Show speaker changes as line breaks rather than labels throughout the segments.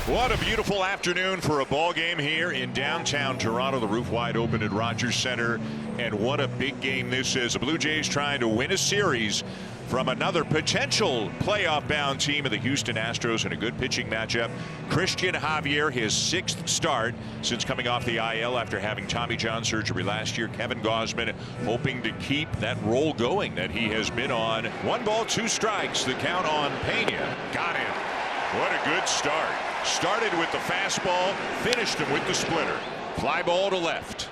What a beautiful afternoon for a ball game here in downtown Toronto. The roof wide open at Rogers Center. And what a big game this is. The Blue Jays trying to win a series from another potential playoff bound team of the Houston Astros in a good pitching matchup. Christian Javier, his 6th start since coming off the IL after having Tommy John surgery last year. Kevin Gausman hoping to keep that roll going that he has been on. 1 ball, 2 strikes. The count on Pena. Got him. What a good start. Started with the fastball, finished him with the splitter. Fly ball to left.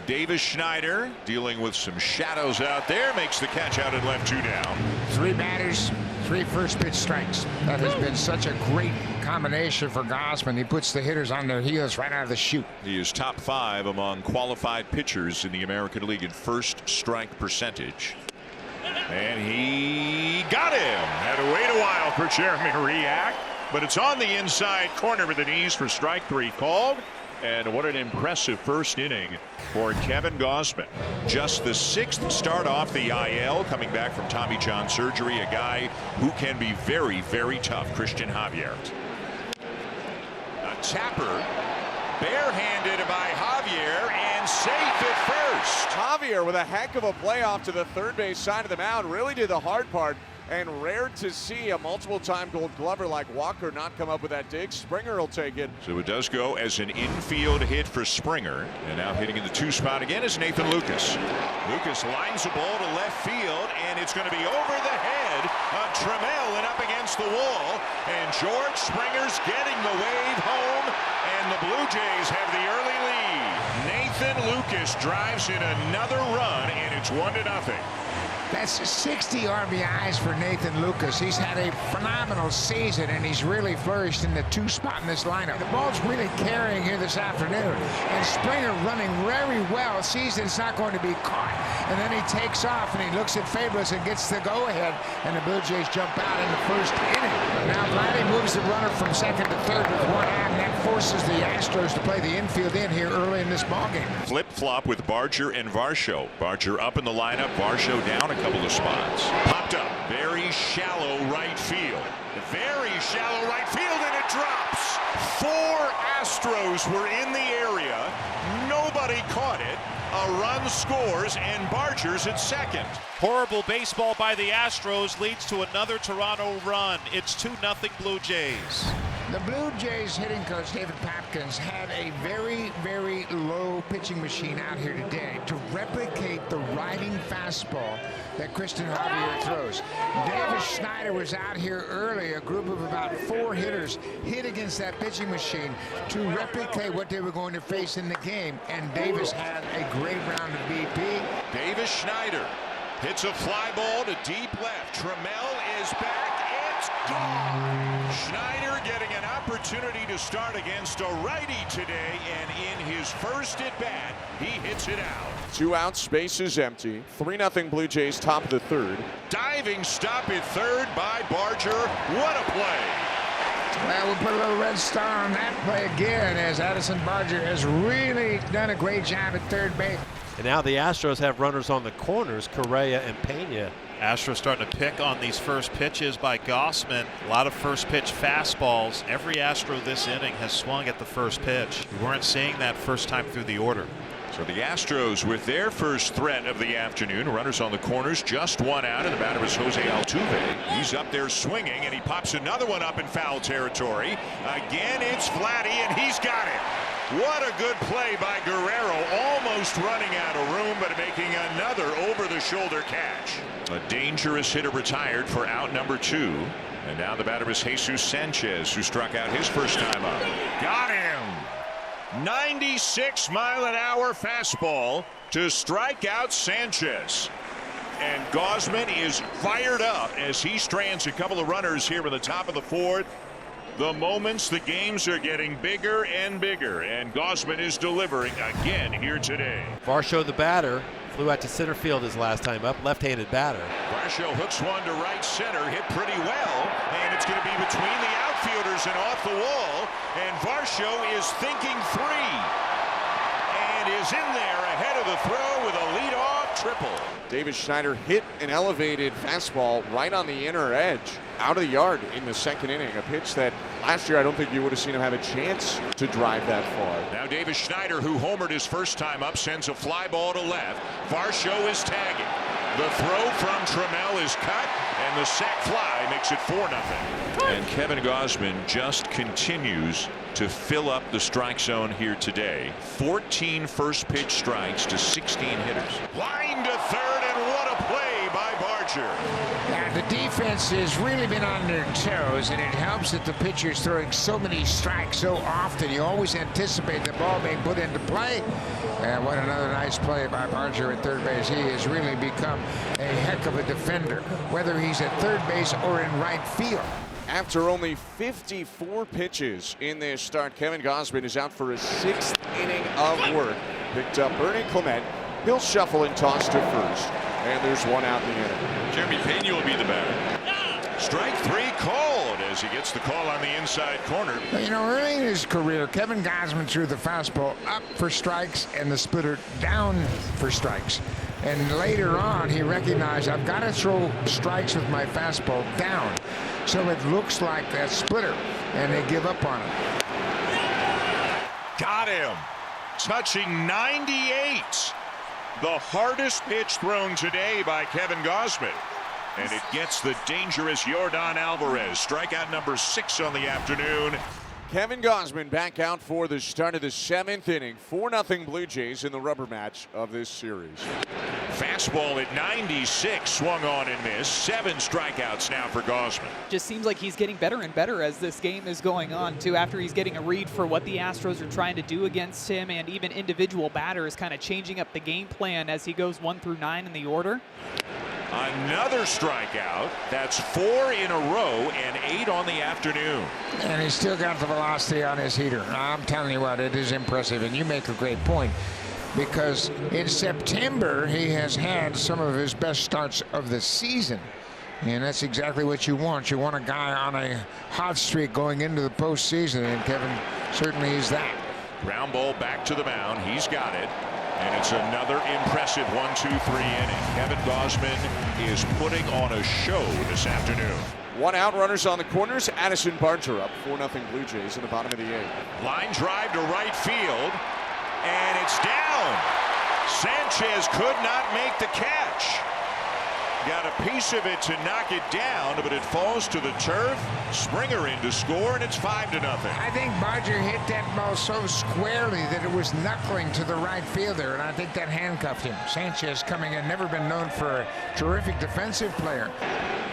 Davis Schneider dealing with some shadows out there, makes the catch out and left, 2 down.
3 batters, 3 first pitch strikes. That has been such a great combination for Gausman. He puts the hitters on their heels right out of the chute.
He is top 5 among qualified pitchers in the American League in first strike percentage. And he got him. Had to wait a while for Jeremy to react, but it's on the inside corner with the knees for strike 3 called. And what an impressive first inning for Kevin Gausman. Just the 6th start off the IL, coming back from Tommy John surgery. A guy who can be very, very tough. Christian Javier. A tapper, barehanded by Javier, and safe at first.
Javier with a heck of a play off to the third base side of the mound. Really did the hard part. And rare to see a multiple-time Gold Glover like Walker not come up with that dig. Springer will take it.
So it does go as an infield hit for Springer. And now hitting in the 2 spot again is Nathan Lucas. Lucas lines the ball to left field, and it's going to be over the head of Trammell and up against the wall. And George Springer's getting the wave home, and the Blue Jays have the early lead. Nathan Lucas drives in another run, and it's 1-0.
That's 60 RBIs for Nathan Lucas. He's had a phenomenal season, and he's really flourished in the 2 spot in this lineup. The ball's really carrying here this afternoon, and Springer running very well sees that it's not going to be caught, and then he takes off and he looks at Fabulous and gets the go-ahead, and the Blue Jays jump out in the first inning. Now Vladdy moves the runner from second to third with 1 out, and that forces the Astros to play the infield in here early in this ballgame.
Flip-flop with Barger and Varsho. Barger up in the lineup, Varsho down a couple of spots. Popped up, very shallow right field. Very shallow right field, and it drops. 4 Astros were in the area. Nobody caught it. A run scores, and Barger's at second.
Horrible baseball by the Astros leads to another Toronto run. It's 2-0 Blue Jays.
The Blue Jays hitting coach David Popkins had a very, very low pitching machine out here today to replicate the riding fastball that Christian Javier throws. Davis Schneider was out here early. A group of about 4 hitters hit against that pitching machine to replicate what they were going to face in the game. And Davis had a great round of BP.
Davis Schneider hits a fly ball to deep left. Trammell is back. It's gone. Schneider getting an opportunity to start against a righty today, and in his first at bat, he hits it out.
2 outs, space is empty. 3-0 Blue Jays, top of the 3rd.
Diving stop at third by Barger. What a play.
Well, we'll put a little red star on that play again, as Addison Barger has really done a great job at third base.
And now the Astros have runners on the corners, Correa and Pena.
Astros starting to pick on these first pitches by Gausman. A lot of first pitch fastballs. Every Astro this inning has swung at the first pitch. We weren't seeing that first time through the order.
So the Astros with their first threat of the afternoon. Runners on the corners, just 1 out, and the batter is Jose Altuve. He's up there swinging, and he pops another one up in foul territory. Again, it's Vladdy, and he's got it. What a good play by Guerrero, almost running out of room, but making another over-the-shoulder catch. A dangerous hitter retired for out number 2. And now the batter is Jesus Sanchez, who struck out his first time up. Got him! 96-mile-an-hour fastball to strike out Sanchez. And Gausman is fired up as he strands a couple of runners here in the top of the 4th. The moments, the games are getting bigger and bigger, and Gausman is delivering again here today.
Varsho, the batter, flew out to center field his last time up, left-handed batter.
Varsho hooks one to right center, hit pretty well, and it's going to be between the outfielders and off the wall, and Varsho is thinking 3, and is in there ahead of the throw with a leadoff triple.
Davis Schneider hit an elevated fastball right on the inner edge, out of the yard in the second inning. A pitch that last year I don't think you would have seen him have a chance to drive that far.
Now Davis Schneider, who homered his first time up, sends a fly ball to left. Varsho is tagging. The throw from Trammell is cut, and the sac fly makes it 4-0. And Kevin Gausman just continues to fill up the strike zone here today. 14 first pitch strikes to 16 hitters. Line to third, and what a play by Barger.
Yeah, the defense has really been on their toes, and it helps that the pitcher's throwing so many strikes so often. You always anticipate the ball being put into play. And what another nice play by Barger at third base. He has really become a heck of a defender, whether he's at third base or in right field.
After only 54 pitches in this start, Kevin Gausman is out for a 6th inning of work. Picked up Bernie Clement. He'll shuffle and toss to first. And there's one out in the inning.
Jeremy Pena will be the batter. Strike 3 called as he gets the call on the inside corner.
You know, early in his career, Kevin Gausman threw the fastball up for strikes and the splitter down for strikes. And later on, he recognized, I've got to throw strikes with my fastball down. So it looks like that splitter, and they give up on it.
Got him. Touching 98. The hardest pitch thrown today by Kevin Gausman. And it gets the dangerous Yordan Alvarez. Strikeout number 6 on the afternoon.
Kevin Gausman back out for the start of the 7th inning. 4-0 Blue Jays in the rubber match of this series.
Fastball at 96, swung on and missed. 7 strikeouts now for Gausman.
Just seems like he's getting better and better as this game is going on, too, after he's getting a read for what the Astros are trying to do against him, and even individual batters kind of changing up the game plan as he goes 1 through 9 in the order.
Another strikeout. That's 4 in a row and 8 on the afternoon.
And he's still got the velocity on his heater. I'm telling you what, it is impressive. And you make a great point, because in September he has had some of his best starts of the season. And that's exactly what you want. You want a guy on a hot streak going into the postseason, and Kevin certainly is that.
Ground ball back to the mound. He's got it. And it's another impressive 1-2-3 inning. Kevin Gausman is putting on a show this afternoon.
1 out, runners on the corners. Addison Barger up. 4-0 Blue Jays in the bottom of the 8th.
Line drive to right field. And it's down. Sanchez could not make the catch. Got a piece of it to knock it down, but it falls to the turf. Springer in to score, and it's 5-0.
I think Barger hit that ball so squarely that it was knuckling to the right fielder, and I think that handcuffed him. Sanchez coming in, never been known for a terrific defensive player.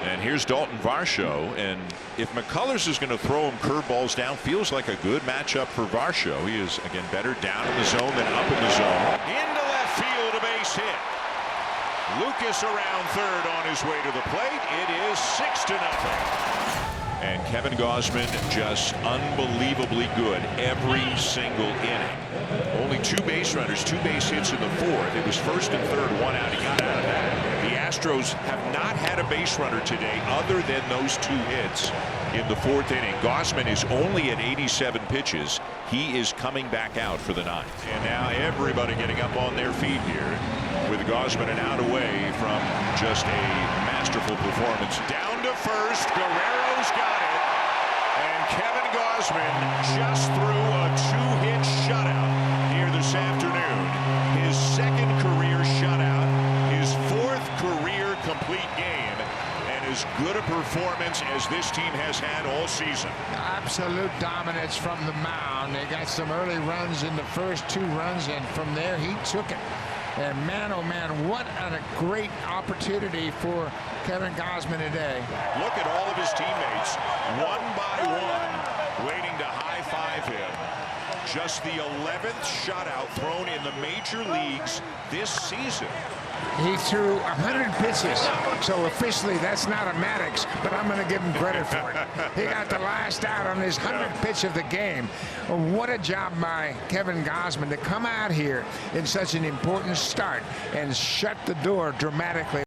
And here's Dalton Varsho, and if McCullers is going to throw him curveballs down, feels like a good matchup for Varsho. He is, again, better down in the zone than up in the zone. Into left field, a base hit. Lucas around third on his way to the plate. It is 6-0. And Kevin Gausman just unbelievably good every single inning. Only 2 base runners, 2 base hits in the 4th. It was first and third, 1 out. He got out of that. The Astros have not had a base runner today other than those 2 hits in the 4th inning. Gausman is only at 87 pitches. He is coming back out for the 9th. And now everybody getting up on their feet here, with Gausman an out away from just a masterful performance. Down to first. Guerrero's got it. And Kevin Gausman just threw a 2-hit shutout here this afternoon. His 2nd career shutout, his 4th career complete game, and as good a performance as this team has had all season.
Absolute dominance from the mound. They got some early runs in the first 2 runs, and from there he took it. And man, oh man, what a great opportunity for Kevin Gausman today.
Look at all of his teammates, one by one, waiting to high-five him. Just the 11th shutout thrown in the major leagues this season.
He threw 100 pitches, so officially that's not a Maddox, but I'm going to give him credit for it. He got the last out on his 100th pitch of the game. What a job by Kevin Gausman to come out here in such an important start and shut the door dramatically.